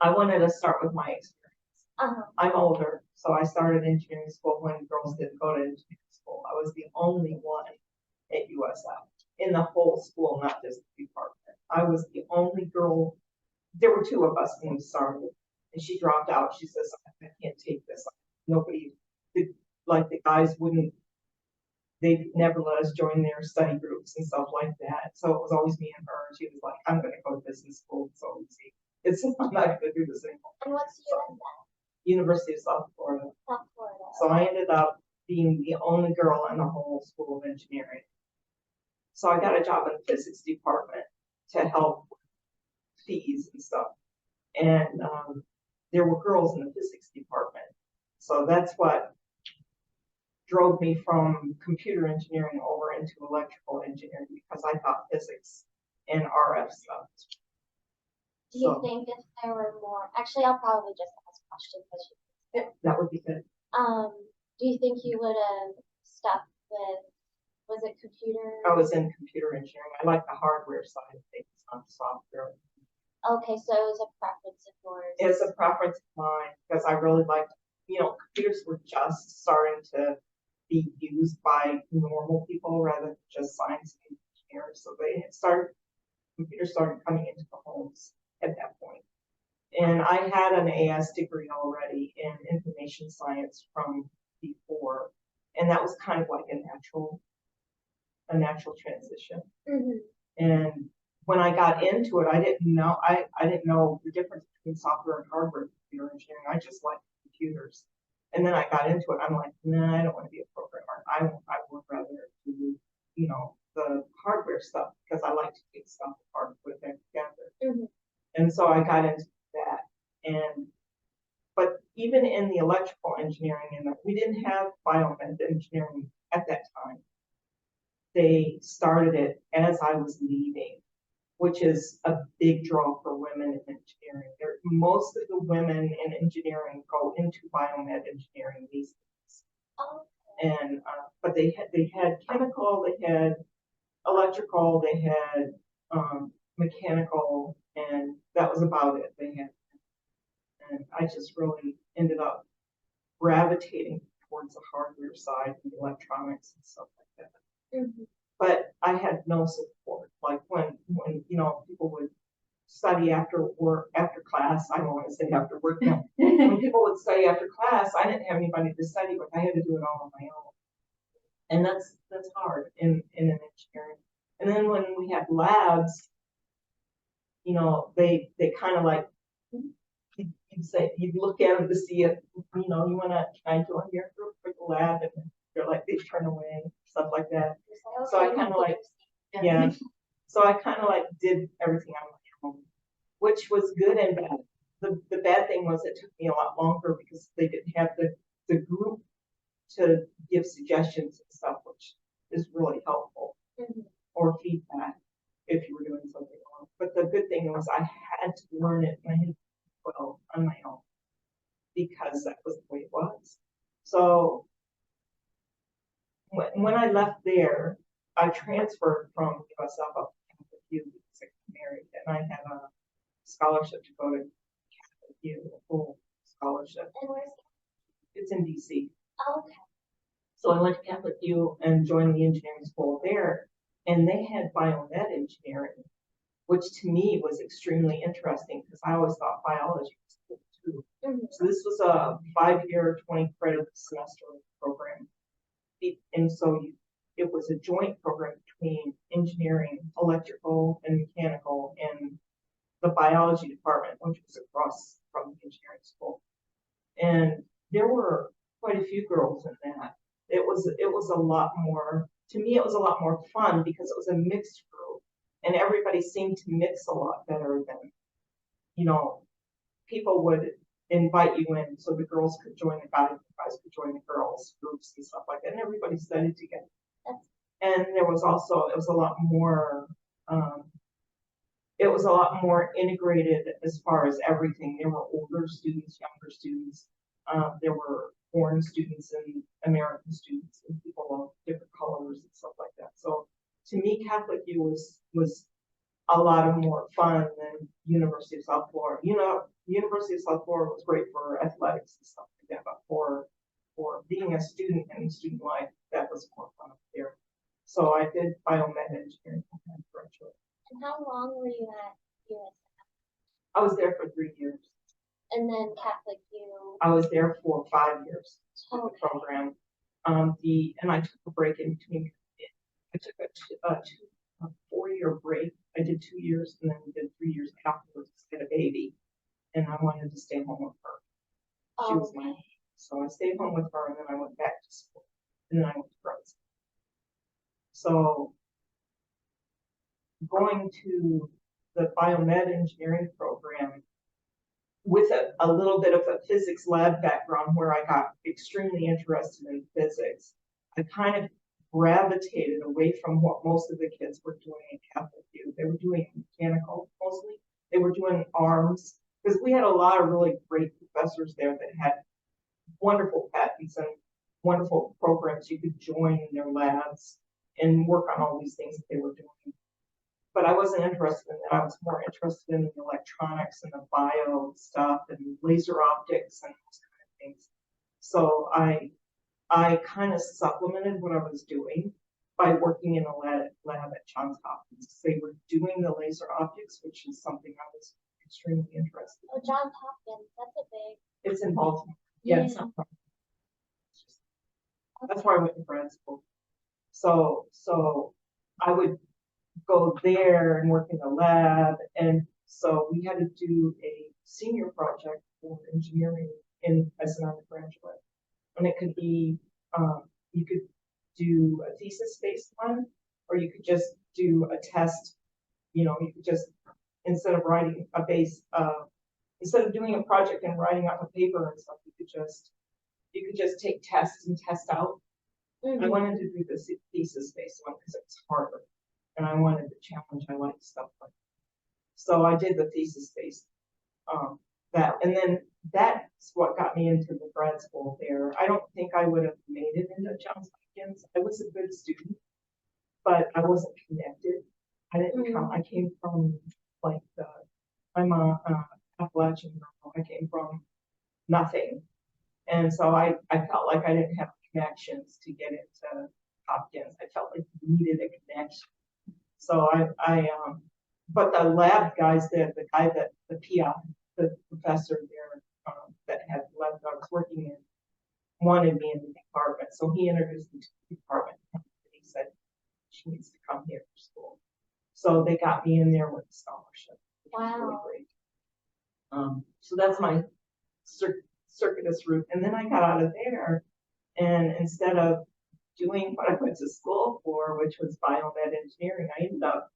I wanted to start with my experience. Uh-huh. I'm older, so I started engineering school when girls didn't go to engineering school. I was the only one at USF in the whole school, not just the department. I was the only girl. There were two of us when we started, and she dropped out. She says, "I can't take this. Nobody, like the guys wouldn't. They never let us join their study groups and stuff like that. So it was always me and her. And she was like, I'm going to go to business school. So easy. I'm not going to do this anymore." And what's USF? University of South Florida. South Florida. So I ended up being the only girl in the whole school of engineering. So I got a job in the physics department to help with fees and stuff. And there were girls in the physics department. So that's what drove me from computer engineering over into electrical engineering, because I thought physics and RF stuff. Do you think if there were more, actually I'll probably just ask questions. Yeah, that would be good. Do you think you would have stuck with, was it computer? I was in computer engineering. I like the hardware side of things, not software. Okay, so it was a preference of yours. It's a preference of mine because I really liked, computers were just starting to be used by normal people rather than just science engineers. So computers started coming into the homes at that point. And I had an AS degree already in information science from before, and that was kind of like a natural transition. Mm-hmm. And when I got into it, I didn't know the difference between software and hardware computer engineering. I just liked computers. And then I got into it. I'm like, nah, I don't want to be a programmer. I would rather do, the hardware stuff because I like to take stuff apart and put it together. Mm-hmm. And so I got into that. But even in the electrical engineering, we didn't have biomed engineering at that time. They started it as I was leaving, which is a big draw for women in engineering. Most of the women in engineering go into biomed engineering these days. Oh. And but they had chemical, they had electrical, they had mechanical, and that was about it. And I just really ended up gravitating towards the hardware side and the electronics and stuff like that. Mm-hmm. But I had no support. Like when people would study after class. I don't want to say after work. When people would study after class, I didn't have anybody to study with. I had to do it all on my own, and that's hard in an engineering. And then when we had labs, they kind of like you'd look at them to see if you want to try and join your group for the lab, and they're like they turn away, stuff like that. Okay, so I kind of like So I kind of like did everything on my own, which was good and bad. The bad thing was it took me a lot longer because they didn't have the group to give suggestions and stuff, which is really helpful, or feedback if you were doing something wrong. But the good thing was I had to learn it on my own because that was the way it was. So when I left there, I transferred from USF up to Catholic U because I got married, and I had a scholarship to go to Catholic U, a full scholarship. And where's It's in DC. Oh, okay. So I went to Catholic U and joined the engineering school there, and they had biomed engineering, which to me was extremely interesting because I always thought biology was cool too. Mm-hmm. So this was a 5-year, 20-credit semester program. And so it was a joint program between engineering, electrical, and mechanical, and the biology department, which was across from the engineering school. And there were quite a few girls in that. It was a lot more, to me, it was a lot more fun because it was a mixed group, and everybody seemed to mix a lot better than, people would invite you in so the girls could join the guys could join the girls groups and stuff like that, and everybody studied together. And it was a lot more integrated as far as everything. There were older students, younger students, there were foreign students and American students and people of different colors and stuff like that. So to me, Catholic U was a lot of more fun than University of South Florida. University of South Florida was great for athletics and stuff like that, but for being a student and student life, that was more fun up there. So I did biomed engineering and graduate. And how long were you at USF? I was there for 3 years. And then Catholic U. I was there for 5 years with Okay. the program. And I took a break in between. I took a 4-year break. I did 2 years and then did 3 years afterwards. I had a baby, and I wanted to stay home with her. She was mine. So I stayed home with her, and then I went back to school, and then I went to grad school. So going to the biomed engineering program with a little bit of a physics lab background where I got extremely interested in physics, I kind of gravitated away from what most of the kids were doing in Catholic U. They were doing mechanical mostly. They were doing arms, because we had a lot of really great professors there that had wonderful patents and wonderful programs you could join in their labs and work on all these things that they were doing. But I wasn't interested in that. I was more interested in the electronics and the bio stuff and laser optics and those kind of things. So I kind of supplemented what I was doing by working in a lab at Johns Hopkins. They were doing the laser optics, which is something I was extremely interested in. Oh, Johns Hopkins, that's a big. It's in Baltimore. Yeah, it's not far. That's where I went to grad school. So I would go there and work in the lab, and so we had to do a senior project for engineering as an undergraduate, and it could be you could do a thesis-based one, or you could just do a test. You could just instead of writing a instead of doing a project and writing up a paper and stuff, you could just take tests and test out. I wanted to do the thesis-based one because it was harder, and I wanted the challenge. I liked stuff like that. So I did the thesis-based that, and then that's what got me into the grad school there. I don't think I would have made it into Johns Hopkins. I was a good student, but I wasn't connected. I didn't come. I came from I'm a Appalachian girl. I came from nothing, and so I felt like I didn't have connections to get into Hopkins. I felt like you needed a connection. So but the lab guys there, the PI, the professor there that had the lab that I was working in, wanted me in the department. So he introduced me to the department, and he said, she needs to come here for school. So they got me in there with a scholarship. Wow. Really great. So that's my circuitous route. And then I got out of there, and instead of doing what I went to school for, which was biomed engineering, I ended up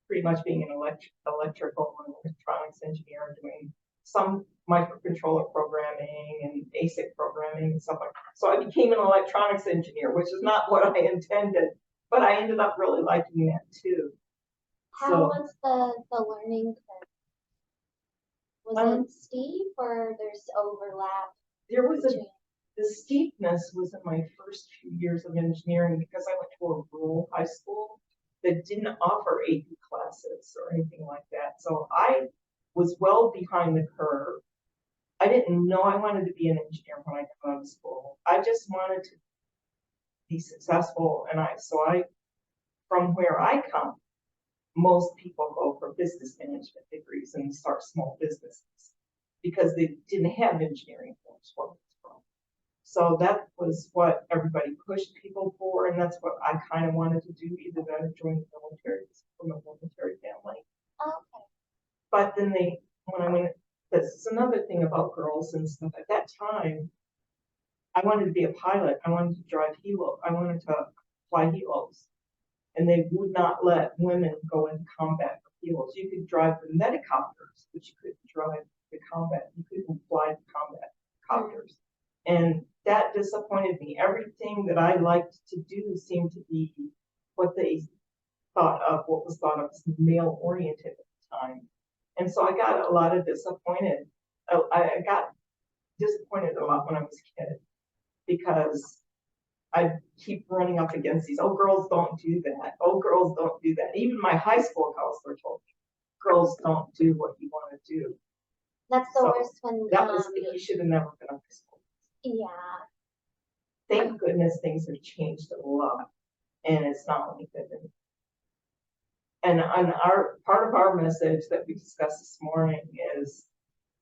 pretty much being an electrical and electronics engineer, doing some microcontroller programming and ASIC programming and stuff like that. So I became an electronics engineer, which is not what I intended, but I ended up really liking that too. How was the learning curve? Was it steep or there's overlap? There was the steepness was in my first few years of engineering because I went to a rural high school that didn't offer AP classes or anything like that. So I was well behind the curve. I didn't know I wanted to be an engineer when I got out of school. I just wanted to be successful, and from where I come, most people go for business management degrees and start small businesses because they didn't have engineering from. So that was what everybody pushed people for, and that's what I kind of wanted to do, either that or join the military, from a military family. Okay. But then when I went, that's another thing about girls and stuff. At that time, I wanted to be a pilot. I wanted to drive helo. I wanted to fly helos. And they would not let women go into combat for helos. You could drive the medicopters, but you couldn't drive the combat. You couldn't fly the combat copters. And that disappointed me. Everything that I liked to do seemed to be what was thought of as male oriented at the time. And so I got a lot of disappointed. I got disappointed a lot when I was a kid because I keep running up against these, oh, girls don't do that. Oh, girls don't do that. Even my high school counselor told me, girls don't do what you want to do. That's the So, worst when, that was, he should have never been up to school. yeah. Thank goodness things have changed a lot, and it's not like that. And on our, part of our message that we discussed this morning is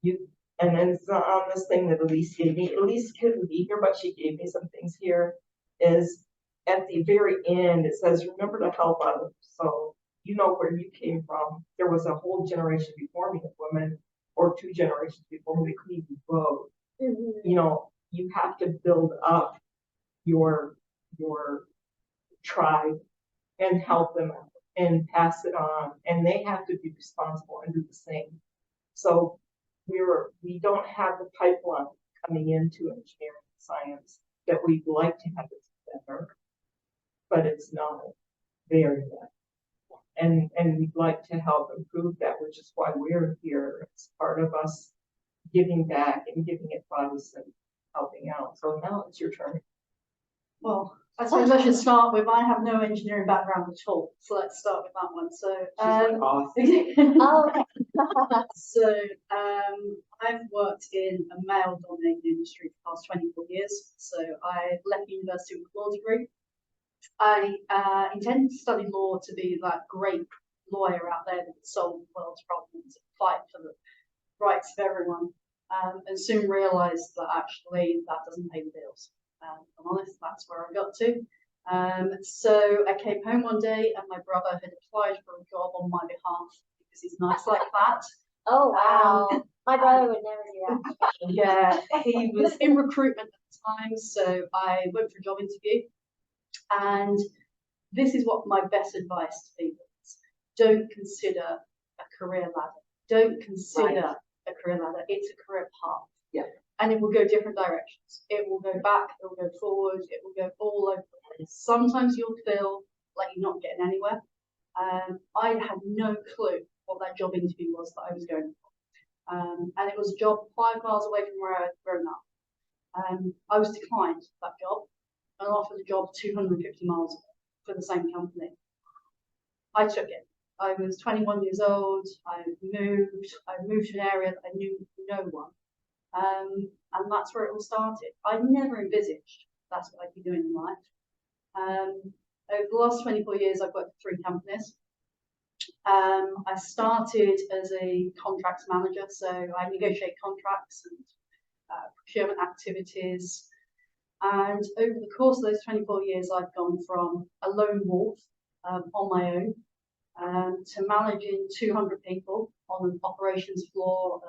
you, and then it's not on this thing that Elise gave me. Elise couldn't be here, but she gave me some things here, is at the very end, it says, remember to help others. So you know where you came from. There was a whole generation before me of women, or 2 generations before me, that couldn't even vote. You know, you have to build up your tribe and help them out and pass it on, and they have to be responsible and do the same. So we don't have the pipeline coming into engineering science that we'd like to have it better, but it's not there yet. And we'd like to help improve that, which is why we're here. It's part of us giving back and giving advice and helping out. So now it's your turn. Well, I suppose I should start with, I have no engineering background at all, so let's start with that one. So, Oh, okay. so I've worked in a male-dominated industry for the past 24 years. So I left university with a law degree. I intended to study law to be that great lawyer out there that would solve the world's problems and fight for the rights of everyone, and soon realised that actually that doesn't pay the bills. If I'm honest, that's where I got to. So I came home one day and my brother had applied for a job on my behalf because he's nice like that. Oh, wow. My brother would never do that. Yeah, he was in recruitment at the time, so I went for a job interview. And this is what my best advice to people is: don't consider a career ladder. Don't consider a career ladder. It's a career path. Yeah. And it will go different directions. It will go back, it will go forward, it will go all over the place. Sometimes you'll feel like you're not getting anywhere. I had no clue what that job interview was that I was going for. And it was a job 5 miles away from where I had grown up. I was declined that job and offered a job 250 miles away for the same company. I took it. I was 21 years old. I moved to an area that I knew no one. And that's where it all started. I never envisaged that's what I'd be doing in life. Over the last 24 years, I've worked for 3 companies. I started as a contracts manager, so I negotiate contracts and procurement activities. And over the course of those 24 years, I've gone from a lone wolf on my own to managing 200 people on an operations floor,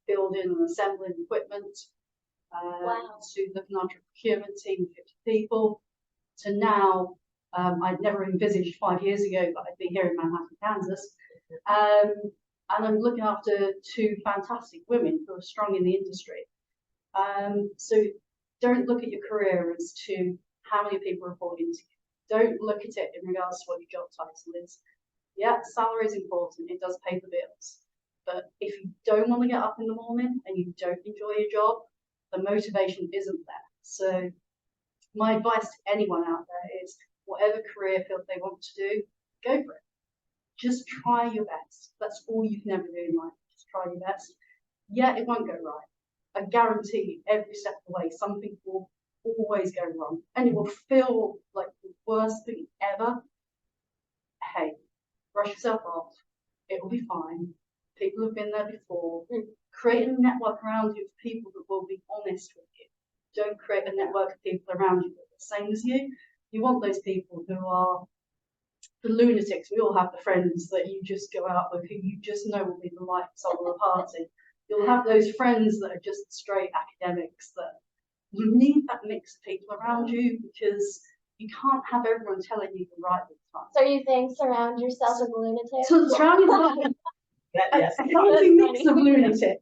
building and assembling equipment, to looking after a procurement team of 50 people, to now, I'd never envisaged 5 years ago that I'd be here in Manhattan, Kansas. And I'm looking after 2 fantastic women who are strong in the industry. So don't look at your career as to how many people report into you. Don't look at it in regards to what your job title is. Yeah, salary is important. It does pay the bills. But if you don't want to get up in the morning and you don't enjoy your job, the motivation isn't there. So my advice to anyone out there is, whatever career field they want to do, go for it. Just try your best. That's all you can ever do in life. Just try your best. Yeah, it won't go right. I guarantee you, every step of the way, something will always go wrong. And it will feel like the worst thing ever. Hey, brush yourself off. It will be fine. People have been there before. Create a network around you of people that will be honest with you. Don't create a network of people around you that are the same as you. You want those people who are the lunatics. We all have the friends that you just go out with, who you just know will be the life of the party. You'll have those friends that are just straight academics. That you need that mix of people around you, because you can't have everyone telling you the right time. So are you saying surround yourself with lunatics? So surround yourself with a healthy mix of lunatics.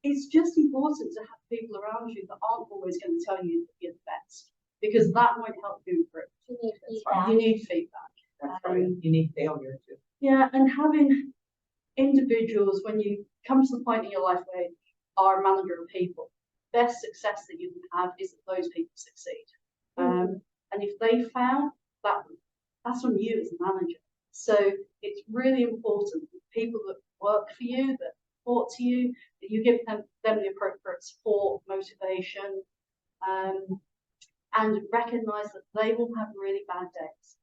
It's just important to have people around you that aren't always going to tell you that you're the best, because that won't help you improve. You need feedback. You need feedback. That's right. You need failure too. Yeah, and having individuals, when you come to the point in your life where you are a manager of people, best success that you can have is that those people succeed. And if they fail, that's on you as a manager. So it's really important that people that work for you, that support to you, that you give them the appropriate support, motivation, and recognise that they will have really bad days.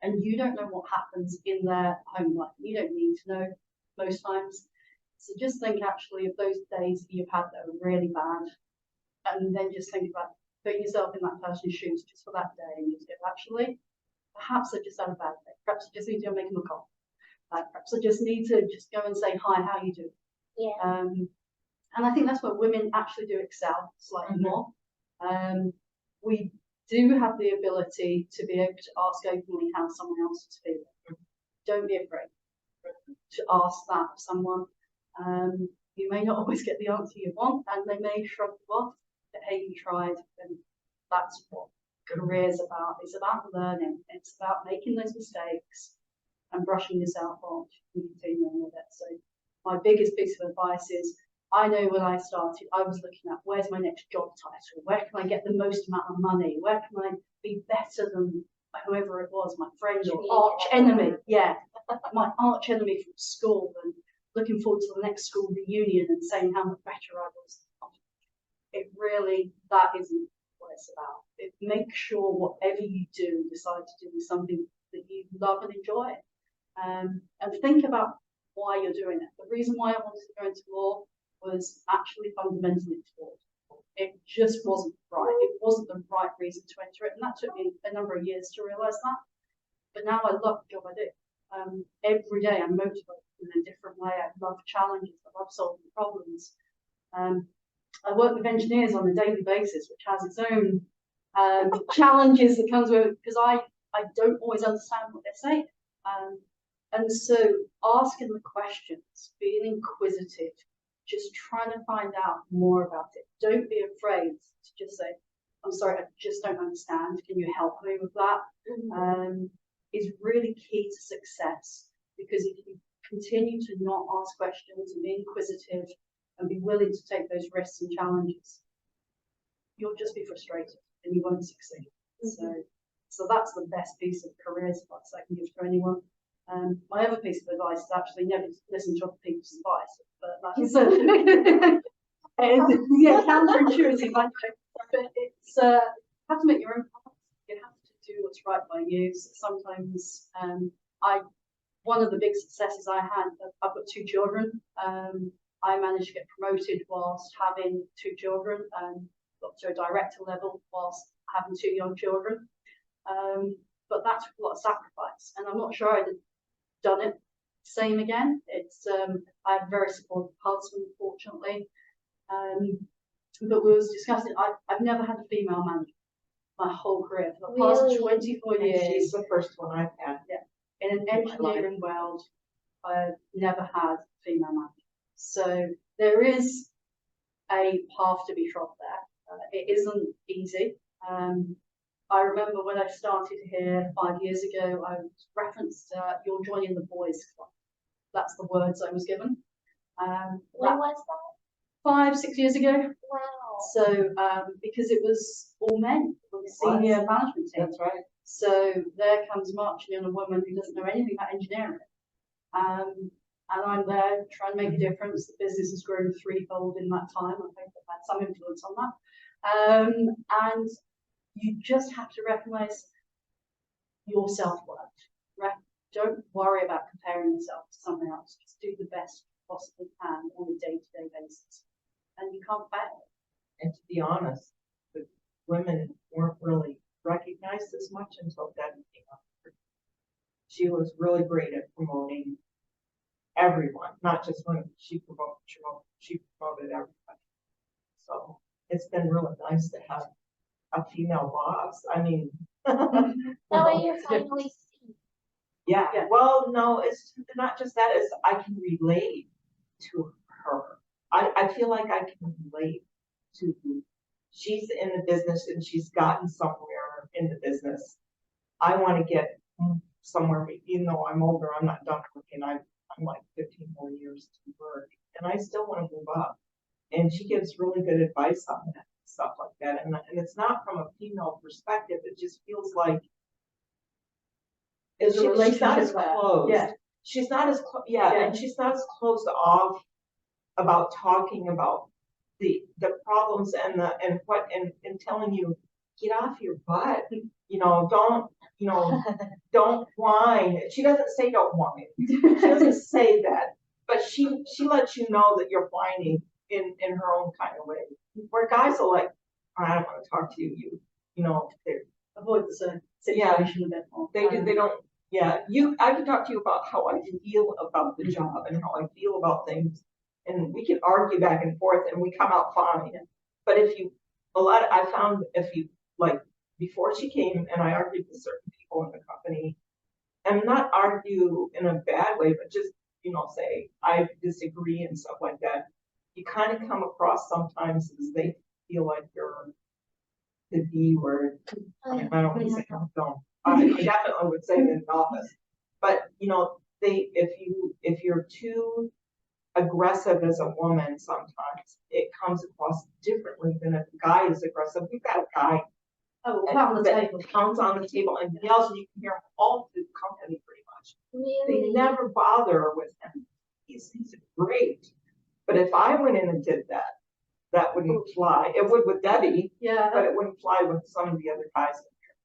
And you don't know what happens in their home life. You don't need to know most times. So just think actually of those days that you've had that are really bad, and then just think about putting yourself in that person's shoes just for that day, and you go, actually, perhaps I just had a bad day. Perhaps I just need to go make them a call. Perhaps I just need to just go and say, hi, how you doing? Yeah. And I think that's where women actually do excel slightly more. We do have the ability to be able to ask openly how someone else is feeling. Don't be afraid to ask that of someone. You may not always get the answer you want, and they may shrug you off, but hey, you tried, and that's what career's about. It's about learning. It's about making those mistakes and brushing yourself off and continuing with it. So my biggest piece of advice is, I know when I started, I was looking at where's my next job title? Where can I get the most amount of money? Where can I be better than whoever it was, my friend or arch enemy? Yeah, my arch enemy from school, and looking forward to the next school reunion and saying how much better I was. It really, that isn't what it's about. Make sure whatever you do, decide to do something that you love and enjoy. And think about why you're doing it. The reason why I wanted to go into law was actually fundamentally flawed. It just wasn't right. It wasn't the right reason to enter it. And that took me a number of years to realise that. But now I love the job I do. Every day I'm motivated in a different way. I love challenges. I love solving problems. I work with engineers on a daily basis, which has its own challenges that comes with it, because I don't always understand what they're saying. And so asking the questions, being inquisitive, just trying to find out more about it. Don't be afraid to just say, I'm sorry, I just don't understand. Can you help me with that? Is really key to success, because if you continue to not ask questions and be inquisitive and be willing to take those risks and challenges, you'll just be frustrated and you won't succeed. So that's the best piece of career advice I can give to anyone. My other piece of advice is actually never listen to other people's advice, but that's yeah, counterintuitive, I know, but it's you have to make your own path. You have to do what's right by you. So sometimes one of the big successes I had, I've got 2 children. I managed to get promoted whilst having 2 children, got to a director level whilst having 2 young children. But that took a lot of sacrifice, and I'm not sure I'd have done it same again. It's I have a very supportive husband, fortunately. But we was discussing, I've never had a female manager my whole career. For the past 24 years. She's the first one I've had. Yeah. In an engineering world, I've never had a female manager. So there is a path to be trod there. It isn't easy. I remember when I started here 5 years ago, I was referenced, you're joining the boys club. That's the words I was given. When was that? 5, 6 years ago. Wow. So, because it was all men, it was a senior management team. That's right. So there comes marching in a woman who doesn't know anything about engineering. And I'm there trying to make a difference. The business has grown threefold in that time. I think I've had some influence on that. And you just have to recognise your self-worth. Don't worry about comparing yourself to someone else. Just do the best you possibly can on a day-to-day basis. And you can't fail. And to be honest, the women weren't really recognized as much until Debbie came up. She was really great at promoting everyone, not just women. She promoted everybody. So it's been really nice to have a female boss. I mean, that way you're finally seen. Yeah. Well, no, it's not just that. It's I can relate to her. I feel like I can relate to. She's in the business and she's gotten somewhere in the business. I want to get somewhere. Even though I'm older, I'm not done working. I'm like 15 more years to work, and I still want to move up. And she gives really good advice on that stuff like that. And it's not from a female perspective. It just feels like It's a relationship closed. Yeah. she's not as, and she's not as closed off about talking about the problems and telling you, get off your butt, don't whine. She doesn't say don't whine. She doesn't say that, but she lets you know that you're whining in her own kind of way. Where guys are like, I don't want to talk to you. They avoid the situation a bit more. They don't. Yeah, I can talk to you about how I feel about the job and how I feel about things, and we can argue back and forth, and we come out fine. But I found if you like before she came, and I argued with certain people in the company, and not argue in a bad way, but just say I disagree and stuff like that. You kind of come across sometimes as they feel like you're the B word. I don't want to say don't. I definitely would say it in the office. But if you're too aggressive as a woman, sometimes it comes across differently than if a guy is aggressive. We've got a guy pounds on the table and yells, and you can hear him all through the company pretty much. Really? They never bother with him. He's great. But if I went in and did that, that wouldn't fly. It would with Debbie, but it wouldn't fly with some of the other guys.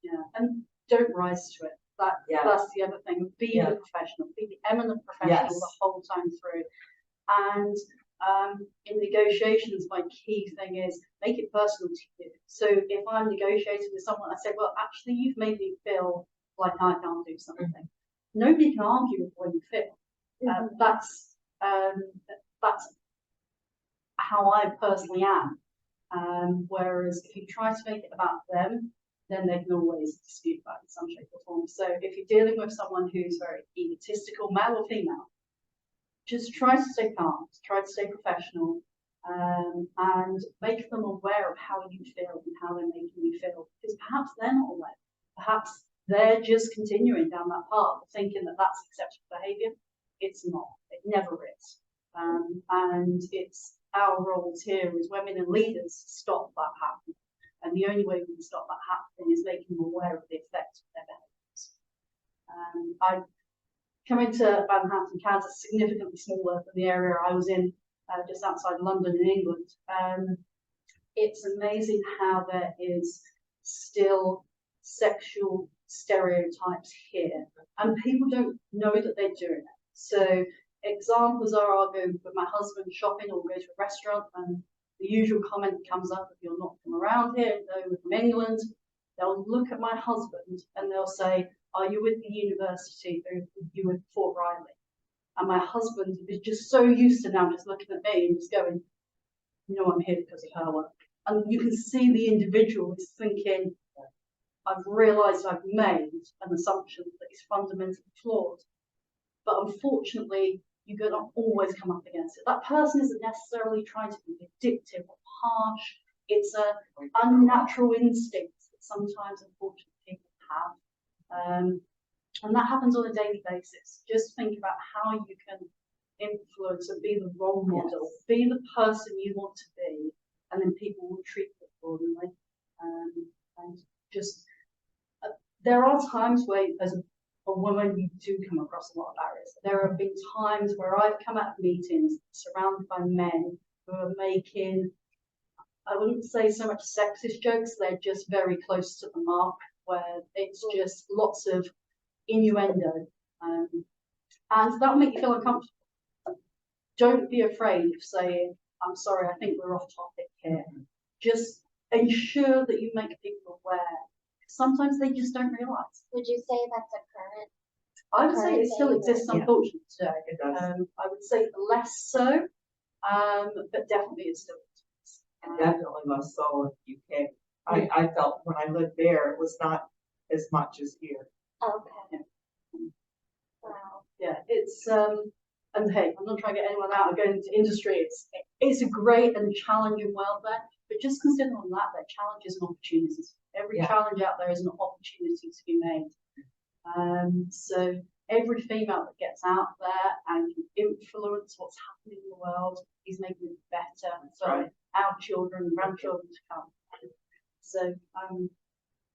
Yeah, and don't rise to it. That's the other thing. Be the professional. Be the eminent professional the whole time through. And in negotiations, my key thing is make it personal to you. So if I'm negotiating with someone, I say, well, actually, you've made me feel like I can't do something. Nobody can argue with the way you feel. That's how I personally am. Whereas if you try to make it about them, then they can always dispute that in some shape or form. So if you're dealing with someone who's very egotistical, male or female, just try to stay calm, try to stay professional, and make them aware of how you feel and how they're making you feel. Because perhaps they're not aware. Perhaps they're just continuing down that path, thinking that that's acceptable behaviour. It's not. It never is. And it's our roles here as women and leaders to stop that happening. And the only way we can stop that happening is making them aware of the effects of their behaviours. I come into Manhattan, Kansas, significantly smaller than the area I was in, just outside London in England. It's amazing how there is still sexual stereotypes here, and people don't know that they're doing it. So examples are, I'll go with my husband shopping or go to a restaurant, and the usual comment that comes up, if you're not from around here, though we're from England, they'll look at my husband and they'll say, are you with the university or are you with Fort Riley? And my husband is just so used to now just looking at me and just going, I'm here because of her work. And you can see the individual is thinking, I've realised I've made an assumption that is fundamentally flawed. But unfortunately, you're going to always come up against it. That person isn't necessarily trying to be addictive or harsh. It's an unnatural instinct that sometimes, unfortunately, people have. And that happens on a daily basis. Just think about how you can influence and be the role model, be the person you want to be, and then people will treat you accordingly. And just, there are times where, as a woman, you do come across a lot of barriers. There have been times where I've come out of meetings surrounded by men who are making, I wouldn't say so much sexist jokes, they're just very close to the mark, where it's just lots of innuendo. And that'll make you feel uncomfortable. Don't be afraid of saying, I'm sorry, I think we're off topic here. Just ensure that you make people aware. Sometimes they just don't realise. Would you say that's a current? I would say it still exists, unfortunately, today. It does. I would say less so, but definitely it still exists. Definitely less so in the UK. I felt when I lived there, it was not as much as here. Okay. Wow. Yeah, it's and hey, I'm not trying to get anyone out of going into industry. It's a great and challenging world there, but just consider on that, there are challenges and opportunities. Every challenge out there is an opportunity to be made. So every female that gets out there and can influence what's happening in the world is making it better for our children and grandchildren to come. So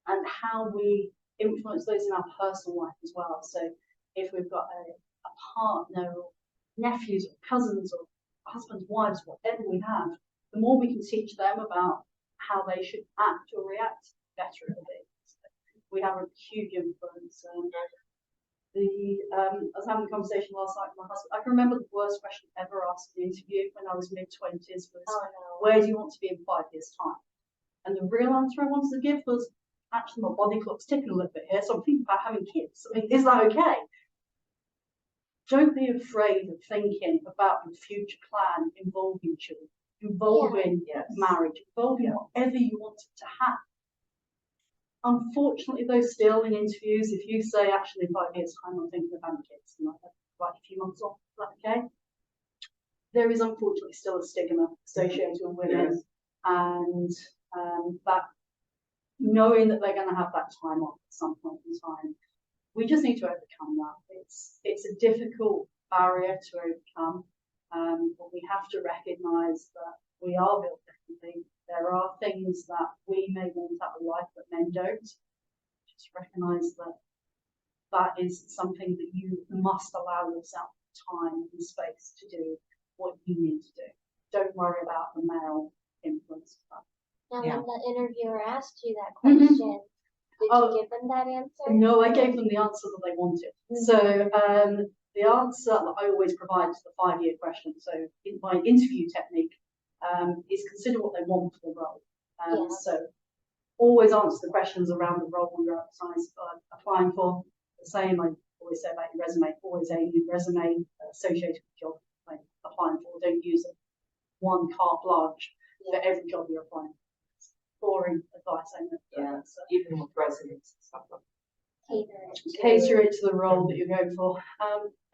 and how we influence those in our personal life as well. So if we've got a partner or nephews or cousins or husbands, wives, whatever we have, the more we can teach them about how they should act or react, the better it will be. So we have a huge influence. I was having a conversation last night with my husband. I can remember the worst question ever asked in the interview when I was mid-20s was, where do you want to be in 5 years' time? And the real answer I wanted to give was, actually, my body clock's ticking a little bit here, so I'm thinking about having kids. I mean, is that okay? Don't be afraid of thinking about your future plan involving children, involving marriage, involving whatever you want it to have. Unfortunately, though, still in interviews, if you say, actually, 5 years' time, I'm thinking of having kids, and like a few months off, is that okay? There is unfortunately still a stigma associated with women, and that knowing that they're going to have that time off at some point in time, we just need to overcome that. It's a difficult barrier to overcome, but we have to recognise that we are built differently. There are things that we may want out of life that men don't. Just recognise that that is something that you must allow yourself time and space to do what you need to do. Don't worry about the male influence of that. Now, when the interviewer asked you that question, did you give them that answer? No, I gave them the answer that they wanted. So the answer that I always provide to the 5-year question, so in my interview technique, is consider what they want for the role. So always answer the questions around the role you're applying for. The same I always say about your resume, always aim your resume associated with the job you're applying for. Don't use one carte blanche for every job you're applying for. Boring advice, I know. So even with resumes and stuff like that. Cater it to the role that you're going for,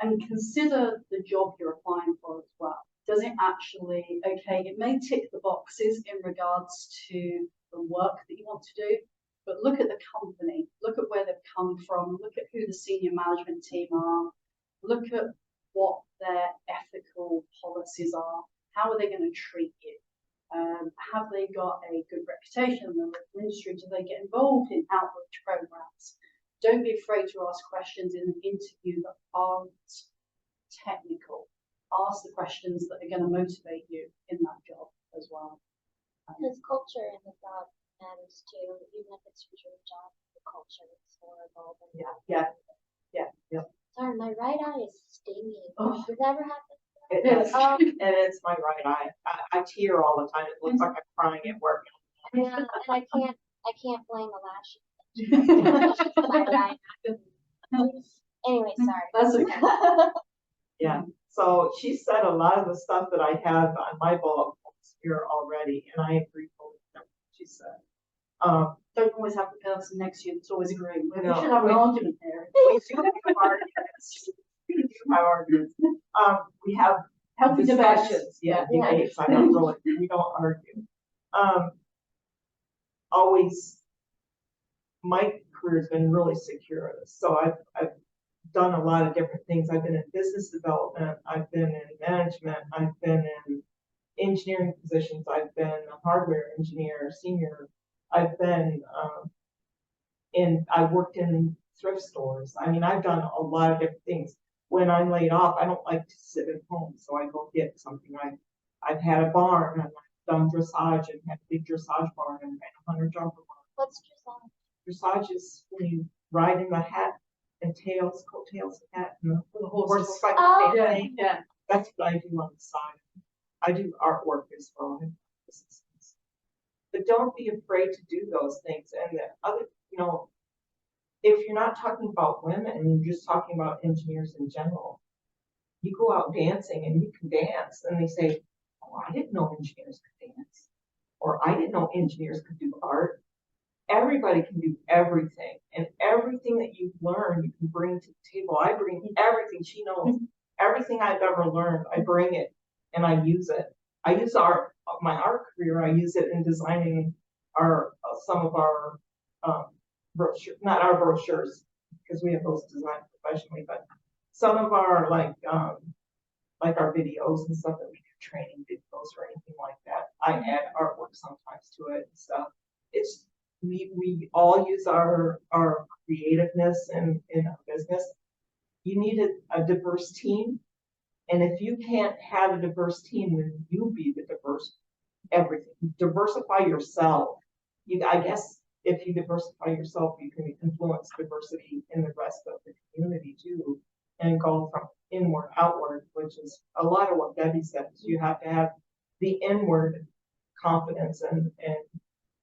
and consider the job you're applying for as well. Does it actually, it may tick the boxes in regards to the work that you want to do, but look at the company, look at where they've come from, look at who the senior management team are, look at what their ethical policies are, how are they going to treat you? Have they got a good reputation in the local industry? Do they get involved in outreach programs? Don't be afraid to ask questions in an interview that aren't technical. Ask the questions that are going to motivate you in that job as well. Because culture in the job matters too, even if it's your dream job, the culture is horrible. Sorry, my right eye is stinging. Oh. Does that ever happen? It is, and it's my right eye. I tear all the time. It looks like I'm crying at work. Yeah, and I can't blame the lashes. My right eye. Anyway, sorry. That's okay. Yeah. So she said a lot of the stuff that I have on my bullet points here already, and I agree fully with what she said. Don't always have the person next to you that's always agreeing. We No. should have an argument there. We do have arguments. We do have arguments. We have Healthy discussions. debates. Debates. I don't really. We don't argue. Always, my career has been really secure. So I've done a lot of different things. I've been in business development. I've been in management. I've been in engineering positions. I've been a hardware engineer, senior. I've been I worked in thrift stores. I mean, I've done a lot of different things. When I'm laid off, I don't like to sit at home, so I go get something. I've had a barn, and I've done dressage, and had a big dressage barn, and ran a hunter jumper barn. What's dressage? Dressage is when you ride in the hat and tails, coattails and hat, and the horse fight. Yeah. That's what I do on the side. I do artwork as well. But don't be afraid to do those things. And the other, if you're not talking about women and you're just talking about engineers in general, you go out dancing and you can dance, and they say, "Oh, I didn't know engineers could dance," or "I didn't know engineers could do art." Everybody can do everything, and everything that you've learned, you can bring to the table. I bring everything. She knows everything I've ever learned. I bring it and I use it. I use my art career. I use it in designing some of our brochures, not our brochures, because we have those designed professionally, but some of our like our videos and stuff that we do, training videos or anything like that. I add artwork sometimes to it and stuff. It's we all use our creativeness in our business. You need to a diverse team. And if you can't have a diverse team, then you be the diverse everything. Diversify yourself. I guess if you diversify yourself, you can influence diversity in the rest of the community too, and go from inward outward, which is a lot of what Debbie says. You have to have the inward confidence and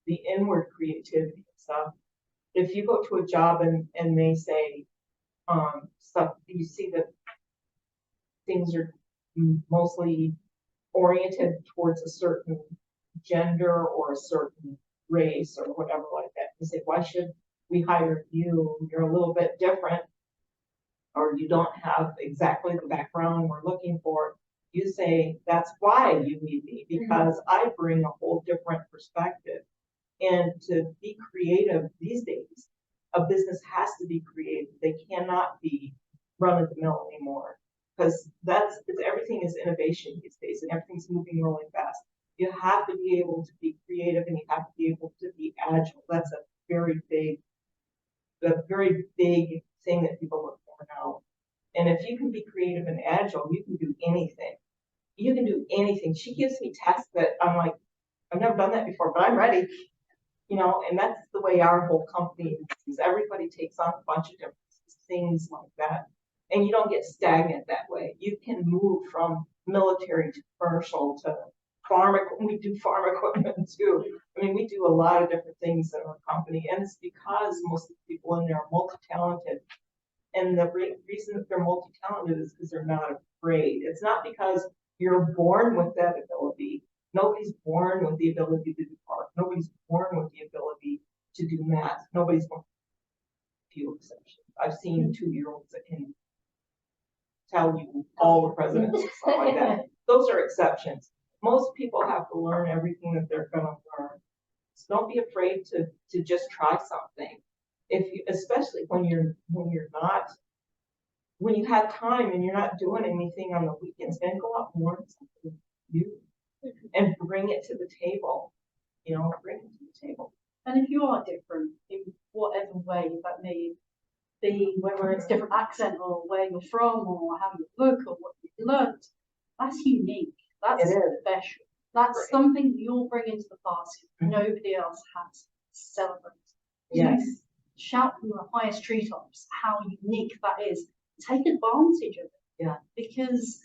the inward creativity and stuff. If you go to a job and they say stuff, you see that things are mostly oriented towards a certain gender or a certain race or whatever like that. You say, why should we hire you? You're a little bit different, or you don't have exactly the background we're looking for. You say, that's why you need me, because I bring a whole different perspective. And to be creative these days, a business has to be creative. They cannot be run of the mill anymore, because everything is innovation these days, and everything's moving really fast. You have to be able to be creative, and you have to be able to be agile. That's a very big thing that people look for now. And if you can be creative and agile, you can do anything. You can do anything. She gives me tasks that I'm like, I've never done that before, but I'm ready. And that's the way our whole company is. Everybody takes on a bunch of different things like that. And you don't get stagnant that way. You can move from military to commercial to farm. We do farm equipment too. I mean, we do a lot of different things in our company. And it's because most of the people in there are multi-talented. And the reason that they're multi-talented is because they're not afraid. It's not because you're born with that ability. Nobody's born with the ability to do art. Nobody's born with the ability to do math. Nobody's born with a few exceptions. I've seen 2-year-olds that can tell you all the presidents and stuff like that. Those are exceptions. Most people have to learn everything that they're going to learn. So don't be afraid to just try something. Especially when you have time and you're not doing anything on the weekends, then go out and learn something new and bring it to the table. Bring it to the table. And if you are different in whatever way that may be, whether it's different accent or where you're from or how you look or what you've learned, that's unique. That's special. That's right. Something you'll bring into the party. Nobody else has to celebrate. Yes. Shout from the highest treetops how unique that is. Take advantage of it. Yeah. Because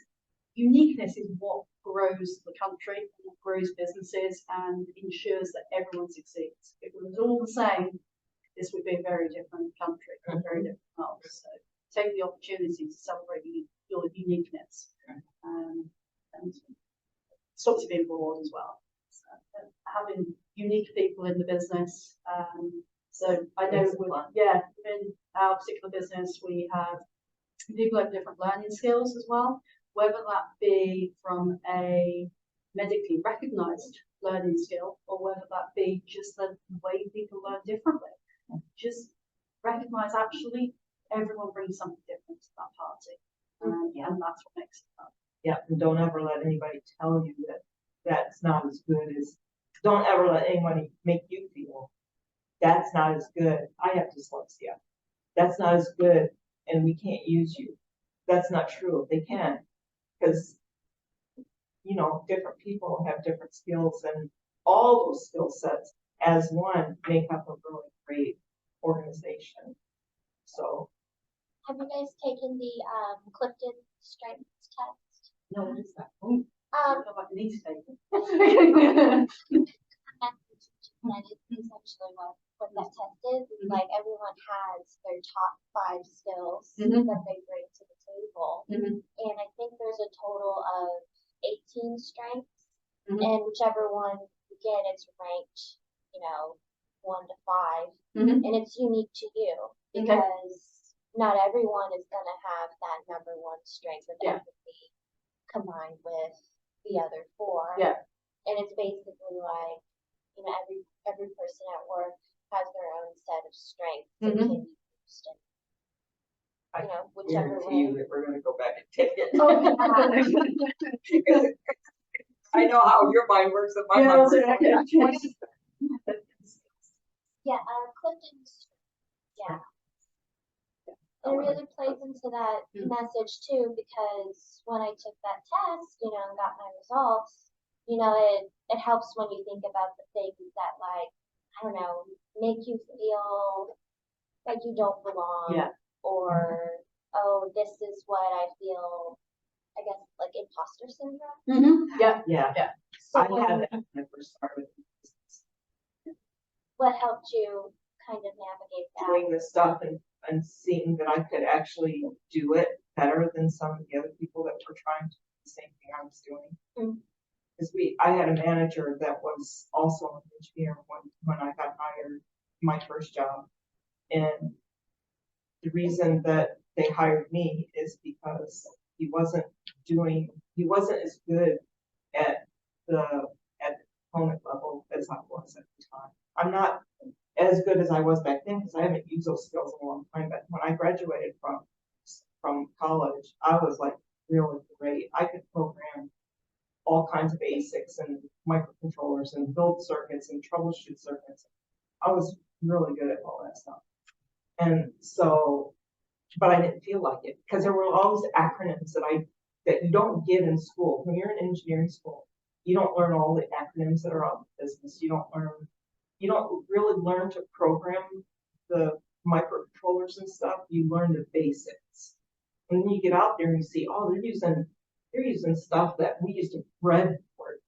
uniqueness is what grows the country, what grows businesses, and ensures that everyone succeeds. If it was all the same, this would be a very different country, a very different world. So take the opportunity to celebrate your uniqueness, and stops you being bored as well. So, having unique people in the business. So I know within our particular business, we have people have different learning skills as well, whether that be from a medically recognized learning skill or whether that be just the way people learn differently. Just recognize actually everyone brings something different to that party. And that's what makes it fun. Yeah, and don't ever let anybody tell you that that's not as good as, don't ever let anybody make you feel that's not as good. I have dyslexia. That's not as good and we can't use you. That's not true. They can, because different people have different skills, and all those skill sets as one make up a really great organization. So have you guys taken the Clifton Strengths test? No, what is that? I feel like I need to take it. That is essentially what that test is. Like everyone has their top 5 skills that they bring to the table. And I think there's a total of 18 strengths. And whichever one you get, it's ranked, 1 to 5. And it's unique to you because not everyone is going to have that number 1 strength of empathy combined with the other 4. Yeah. And it's basically like, every person at work has their own set of strengths that can be used in, whichever way. You that we're going to go back and take it. Oh, I know how your mind works and my mind works. Yeah, Clifton's. Yeah. it really plays into that message too, because when I took that test, and got my results, it helps when you think about the things that, like, I don't know, make you feel like you don't belong. Yeah. Or, oh, this is what I feel, I guess, like imposter syndrome. Yeah. So I had that when I first started what helped you kind of navigate that? doing this stuff and seeing that I could actually do it better than some of the other people that were trying to do the same thing I was doing. Because I had a manager that was also an engineer when I got hired, my first job. And the reason that they hired me is because he wasn't as good at the component level as I was at the time. I'm not as good as I was back then because I haven't used those skills in a long time. But when I graduated from college, I was like really great. I could program all kinds of ASICs and microcontrollers and build circuits and troubleshoot circuits. I was really good at all that stuff. And so, but I didn't feel like it because there were all these acronyms that you don't get in school. When you're in engineering school, you don't learn all the acronyms that are out in business. You don't really learn to program the microcontrollers and stuff. You learn the basics. And then you get out there and you see, oh, they're using stuff that we used to bread for.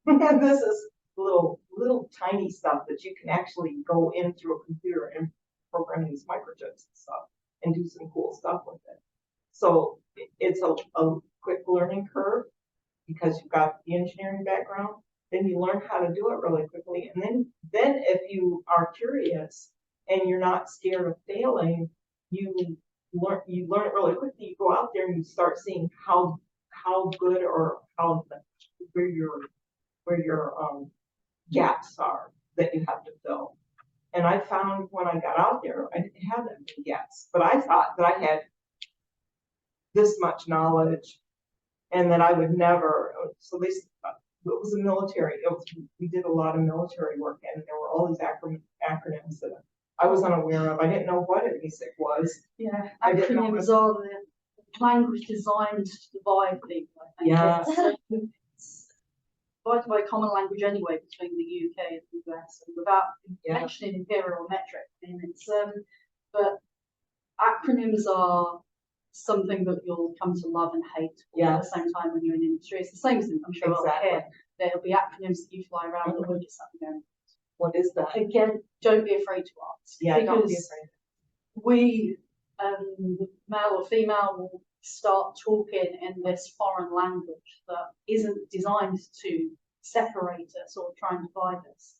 And this is little tiny stuff that you can actually go in through a computer and program these microchips and stuff and do some cool stuff with it. So it's a quick learning curve because you've got the engineering background. Then you learn how to do it really quickly. And then if you are curious and you're not scared of failing, you learn it really quickly. You go out there and you start seeing how good or where your gaps are that you have to fill. And I found when I got out there, I didn't have that many gaps, but I thought that I had this much knowledge and that I would never. So it was the military. We did a lot of military work, and there were all these acronyms that I was unaware of. I didn't know what an ASIC was. Yeah, acronyms are the language designed to divide people, I think. Yeah. Divided by common language anyway between the UK and the US, and without mentioning imperial metric. I mean, but acronyms are something that you'll come to love and hate at the same time when you're in the industry. It's the same as I'm sure here. There'll be acronyms that you fly around that will get something going. What is that? Again, don't be afraid to ask. Yeah, don't be afraid. We, male or female, will start talking in this foreign language that isn't designed to separate us or try and divide us.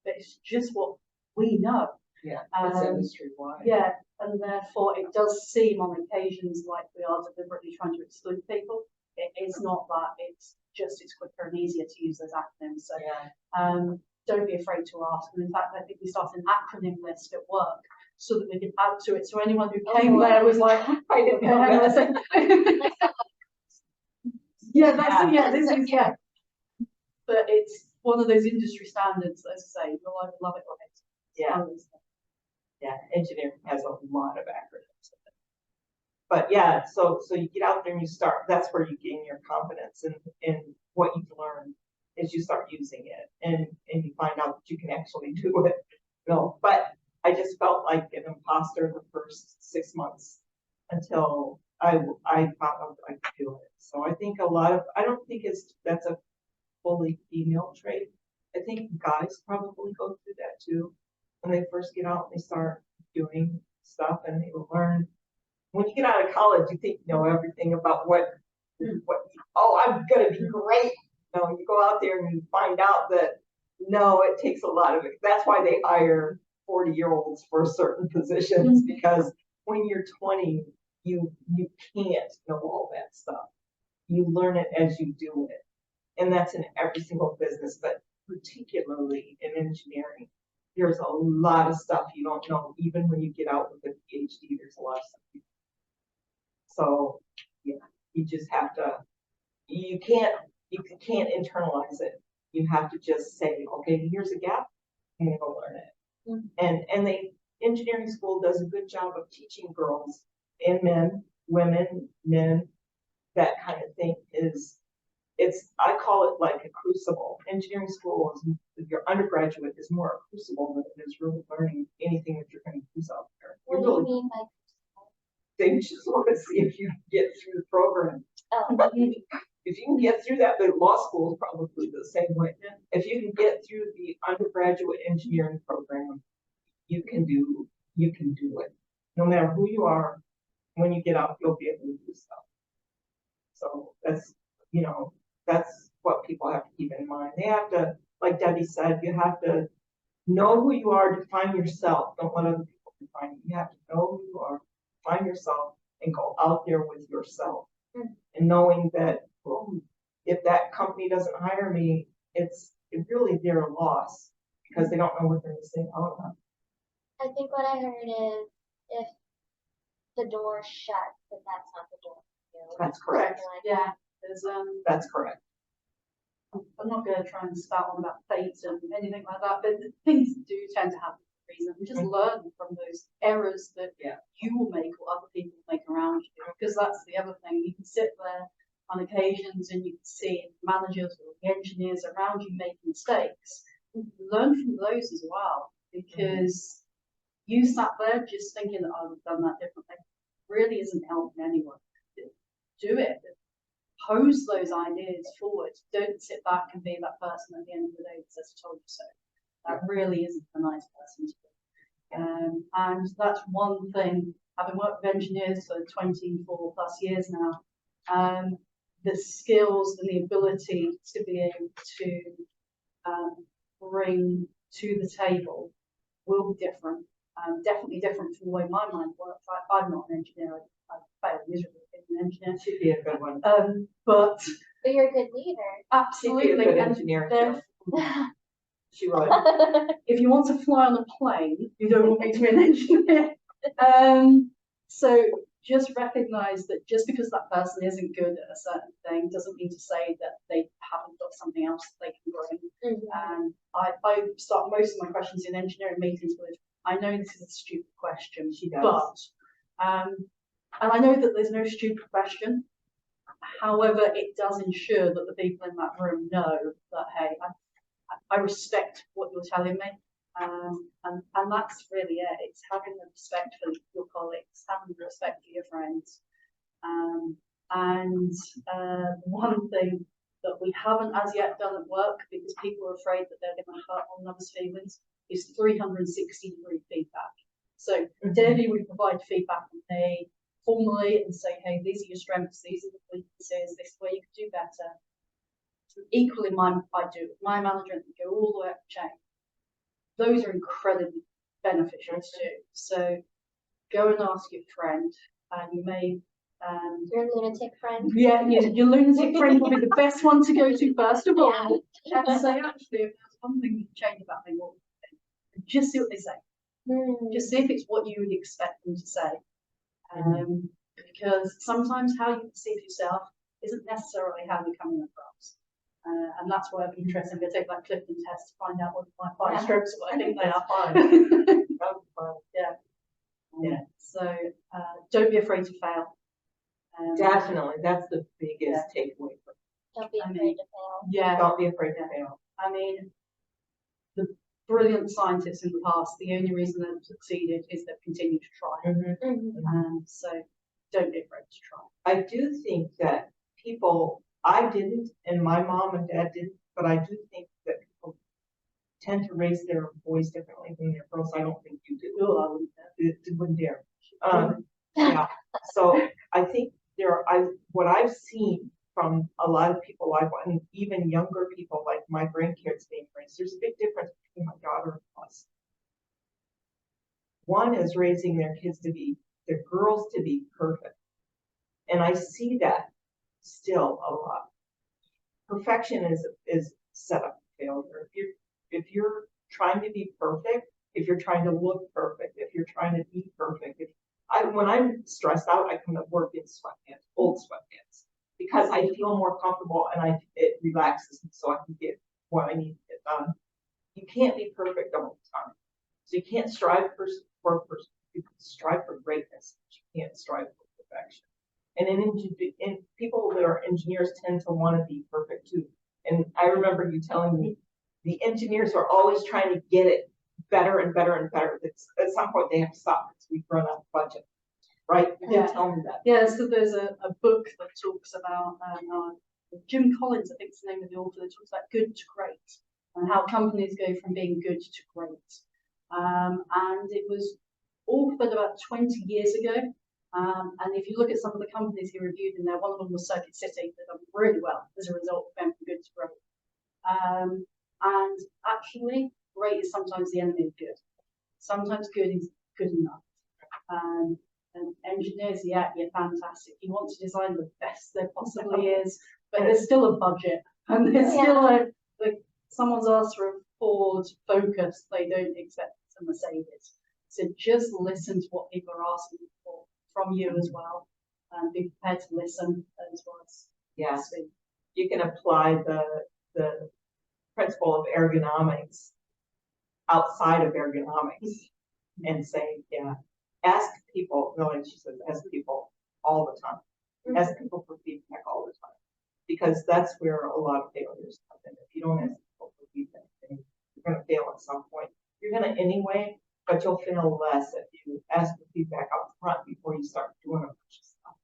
But it's just what we know. Yeah, it's industry-wide. Yeah, and therefore it does seem on occasions like we are deliberately trying to exclude people. It is not that. It's quicker and easier to use those acronyms. So don't be afraid to ask. And in fact, I think we started an acronym list at work so that we could add to it. So anyone who came there was like, I didn't know that. But it's one of those industry standards, as I say, you'll either love it or hate it. Yeah. Yeah, engineering has a lot of acronyms. But yeah, so you get out there and you start. That's where you gain your confidence in what you've learned. Is you start using it and you find out that you can actually do it. But I just felt like an imposter the first 6 months until I found out I could do it. So I think I don't think that's a fully female trait. I think guys probably go through that too. When they first get out, they start doing stuff and they will learn. When you get out of college, you think you know everything about I'm gonna be great. No, you go out there and you find out that no, it takes a lot of it. That's why they hire 40-year-olds for certain positions because when you're 20, you can't know all that stuff. You learn it as you do it. And that's in every single business, but particularly in engineering. There's a lot of stuff you don't know, even when you get out with a PhD, there's a lot of stuff you don't know. So yeah, you just have to, you can't internalize it. You have to just say, okay, here's a gap, I'm gonna go learn it. And the engineering school does a good job of teaching girls in men, women, men, that kind of thing I call it like a crucible. Engineering school your undergraduate is more a crucible than it is really learning anything that you're going to use out there. What do you mean by They just want to see if you can get through the program. oh, If you can get through that, the law school is probably the same way. If you can get through the undergraduate engineering program, you can do it. No matter who you are, when you get out, you'll be able to do stuff. So that's what people have to keep in mind. They have to, like Debbie said, you have to know who you are, define yourself. Don't let other people define you. You have to know who you are, define yourself, and go out there with yourself. And knowing that, well, if that company doesn't hire me, it's really their loss because they don't know what they're missing out on. I think what I heard is if the door shuts, then that's not the door. That's correct. Like Yeah, there's That's correct. I'm not going to try and spout on about fate and anything like that, but things do tend to happen for a reason. We just learn from those errors that you will make or other people make around you, because that's the other thing. You can sit there on occasions and you can see managers or the engineers around you making mistakes. Learn from those as well, because you sat there just thinking that I would have done that differently. Really isn't helping anyone. Do it. Pose those ideas forward. Don't sit back and be that person at the end of the day that says, "I told you so." That really isn't a nice person to be. And that's one thing. Having worked with engineers for 24 plus years now, the skills and the ability to be able to bring to the table will be different. Definitely different from the way my mind works. I'm not an engineer. I failed miserably being an engineer. Should be a good one. But you're a good leader. absolutely, She'd be a good and engineer. She would. if you want to fly on a plane, you don't want me to be an engineer. So just recognise that just because that person isn't good at a certain thing doesn't mean to say that they haven't got something else that they can bring. I start most of my questions in engineering meetings with, I know this is a stupid question, but and I know that there's no stupid question. However, it does ensure that the people in that room know that, hey, I respect what you're telling me. And that's really it. It's having the respect for your colleagues, having the respect for your friends. One thing that we haven't as yet done at work, because people are afraid that they're going to hurt one another's feelings, is 360-degree feedback. So Debbie would provide feedback with me formally and say, hey, these are your strengths, these are the weaknesses, this is where you could do better. Equally, I do with my manager, and go all the way up the chain. Those are incredibly beneficial too. So go and ask your friend, and you may. Your lunatic friend. Yeah, your lunatic friend will be the best one to go to first of all. And say, actually, if there's one thing you can change about me, what would you think? Just see what they say. Just see if it's what you would expect them to say. Because sometimes how you perceive yourself isn't necessarily how you're coming across. And that's why it'd be interesting to take that Clifton test to find out what my 5 strokes are, what I think they are. Yeah. So don't be afraid to fail. Definitely, that's the biggest takeaway. Don't be afraid to fail. Yeah. Don't be afraid to fail. I mean, the brilliant scientists in the past, the only reason they've succeeded is they've continued to try. So don't be afraid to try. I do think that I didn't, and my mom and dad didn't, but I do think that people tend to raise their boys differently than their girls. I don't think you do. Oh, I wouldn't dare. Yeah. So I think what I've seen from a lot of people and even younger people, like my grandkids being raised, there's a big difference between my daughter and us. One is raising their girls to be perfect. And I see that still a lot. Perfection is set up for failure. If you're trying to be perfect, if you're trying to look perfect, if you're trying to be perfect, when I'm stressed out, I come to work in sweatpants, old sweatpants, because I feel more comfortable and it relaxes me so I can get what I need to get done. You can't be perfect all the time. So you can't strive for you can strive for greatness. You can't strive for perfection. And in people that are engineers tend to want to be perfect too. And I remember you telling me the engineers are always trying to get it better and better and better. It's, at some point they have to stop because we've run out of budget, right? You did tell me that. Yeah, so there's a book that talks about Jim Collins, I think is the name of the author, that talks about good to great and how companies go from being good to great. And it was authored about 20 years ago. And if you look at some of the companies he reviewed in there, one of them was Circuit City, that done really well as a result of going from good to great. And actually, great is sometimes the enemy of good. Sometimes good is good enough. And engineers, yeah, you're fantastic. You want to design the best there possibly is, but there's still a budget, and there's still like someone's asked for a Ford Focus, they don't expect a Mercedes. So just listen to what people are asking for from you as well, and be prepared to listen as well as speak. You can apply the principle of ergonomics outside of ergonomics and say, ask people, no, and she says, ask people all the time. Ask people for feedback all the time. Because that's where a lot of failures come in. If you don't ask people for feedback, then you're going to fail at some point. You're going to anyway, but you'll fail less if you ask for feedback up front before you start doing a bunch of stuff.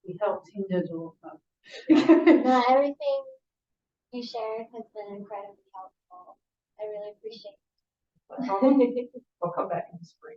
We helped hindered all of No, everything you shared has been incredibly helpful. I really appreciate it. I'll come back in the spring.